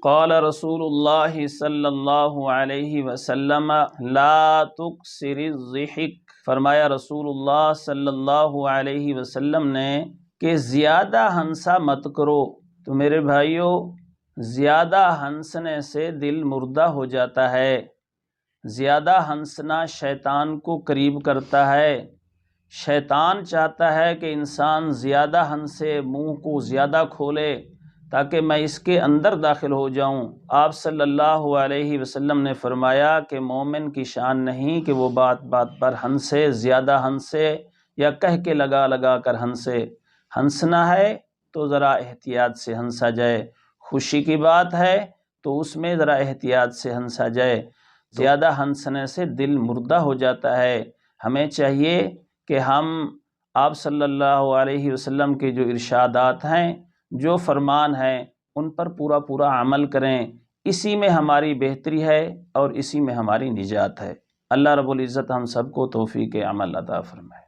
قال رسول اللہ صلی اللہ علیہ وسلم لا تکثر الضحک، فرمایا رسول اللہ صلی اللہ علیہ وسلم نے کہ زیادہ ہنسا مت کرو۔ تو میرے بھائیوں، زیادہ ہنسنے سے دل مردہ ہو جاتا ہے۔ زیادہ ہنسنا شیطان کو قریب کرتا ہے۔ شیطان چاہتا ہے کہ انسان زیادہ ہنسے، منہ کو زیادہ کھولے تاکہ میں اس کے اندر داخل ہو جاؤں۔ آپ صلی اللہ علیہ وسلم نے فرمایا کہ مومن کی شان نہیں کہ وہ بات بات پر ہنسے، زیادہ ہنسے یا کہہ کے لگا لگا کر ہنسے۔ ہنسنا ہے تو ذرا احتیاط سے ہنسا جائے، خوشی کی بات ہے تو اس میں ذرا احتیاط سے ہنسا جائے۔ زیادہ ہنسنے سے دل مردہ ہو جاتا ہے۔ ہمیں چاہیے کہ ہم آپ صلی اللہ علیہ وسلم کے جو ارشادات ہیں، جو فرمان ہیں، ان پر پورا پورا عمل کریں۔ اسی میں ہماری بہتری ہے اور اسی میں ہماری نجات ہے۔ اللہ رب العزت ہم سب کو توفیق عمل عطا فرمائے۔